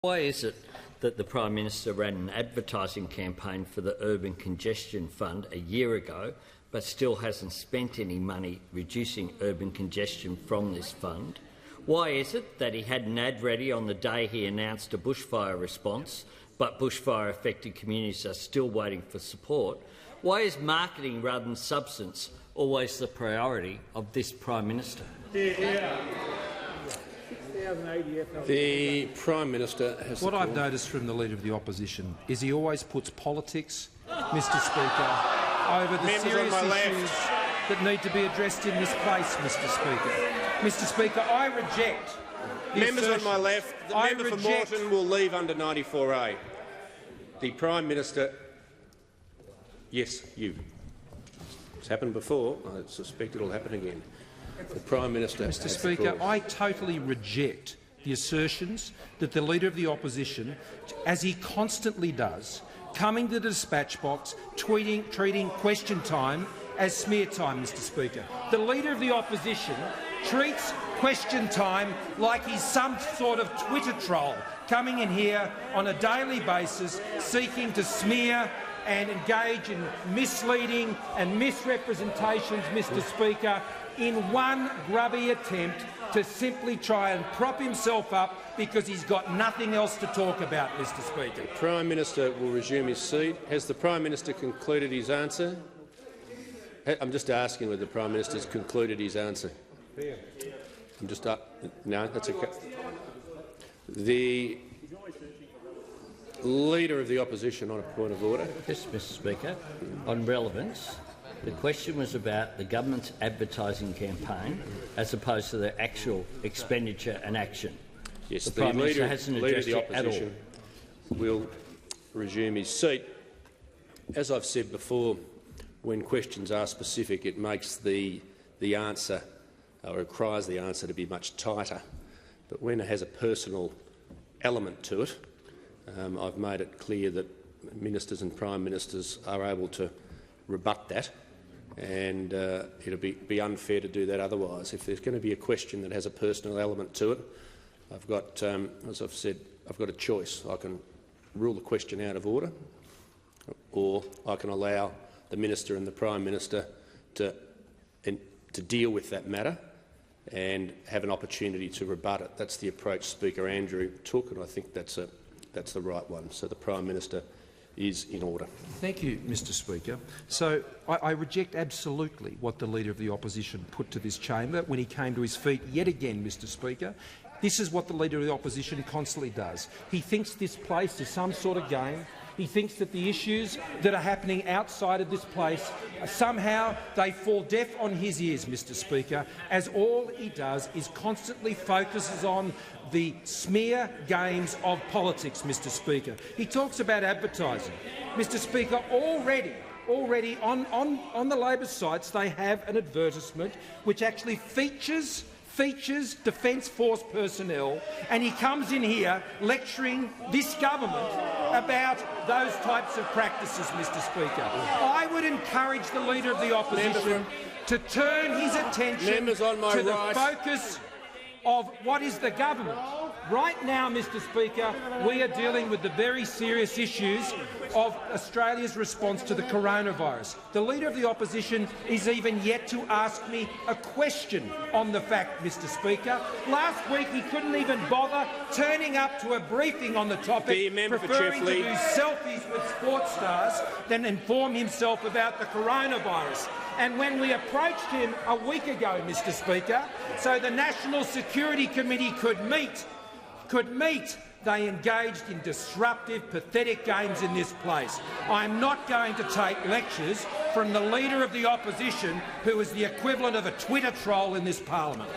Why is it that the Prime Minister ran an advertising campaign for the Urban Congestion Fund a year ago but still hasn't spent any money reducing urban congestion from this fund? Why is it that he had an ad ready on the day he announced a bushfire response, but bushfire-affected communities are still waiting for support? Why is marketing rather than substance always the priority of this Prime Minister? The Prime Minister has. What I've noticed from the Leader of the Opposition is he always puts politics, Mr Speaker, over the serious issues that need to be addressed in this place, Mr Speaker. Mr Speaker, I reject the Members on my left, the member for Morrison will leave under 94A. The Prime Minister. Yes, you. It's happened before. I suspect it will happen again. The Prime Minister. Mr Speaker, I totally reject the assertions that the Leader of the Opposition, as he constantly does, coming to the dispatch box, treating question time as smear time, Mr Speaker. The Leader of the Opposition treats question time like he's some sort of Twitter troll coming in here on a daily basis seeking to smear and engage in misleading and misrepresentations, Mr Speaker, in one grubby attempt to simply try and prop himself up because he's got nothing else to talk about, Mr Speaker. The Prime Minister will resume his seat. Has the Prime Minister concluded his answer? I'm just asking whether the Prime Minister has concluded his answer. I'm just no, that's okay. The Leader of the Opposition on a point of order. Yes, Mr Speaker. On relevance, the question was about the government's advertising campaign as opposed to the actual expenditure and action. Yes, the Prime Minister hasn't addressed it at all. Will resume his seat. As I've said before, when questions are specific, it makes the answer, or requires the answer to be much tighter. But when it has a personal element to it, I've made it clear that ministers and Prime Ministers are able to rebut that, and it'll be unfair to do that otherwise. If there's going to be a question that has a personal element to it, I've got, as I've said, I've got a choice. I can rule the question out of order, or I can allow the Minister and the Prime Minister to deal with that matter and have an opportunity to rebut it. That's the approach Speaker Andrew took, and I think that's the right one. So the Prime Minister is in order. Thank you, Mr Speaker. So I reject absolutely what the Leader of the Opposition put to this chamber when he came to his feet yet again, Mr Speaker. This is what the Leader of the Opposition constantly does. He thinks this place is some sort of game. He thinks that the issues that are happening outside of this place, somehow they fall deaf on his ears, Mr Speaker, as all he does is constantly focuses on the smear games of politics, Mr Speaker. He talks about advertising. Mr Speaker, already on the Labor sites they have an advertisement which actually features Defence Force personnel, and he comes in here lecturing this government about those types of practices, Mr Speaker. I would encourage the Leader of the Opposition to turn his attention to the focus of what is the government. Right now, Mr Speaker, we are dealing with the very serious issues of Australia's response to the coronavirus. The Leader of the Opposition is even yet to ask me a question on the fact, Mr Speaker. Last week he couldn't even bother turning up to a briefing on the topic, preferring to do selfies with sports stars than inform himself about the coronavirus. And when we approached him a week ago, Mr Speaker, so the National Security Committee could meet, they engaged in disruptive, pathetic games in this place. I'm not going to take lectures from the Leader of the Opposition, who is the equivalent of a Twitter troll in this parliament.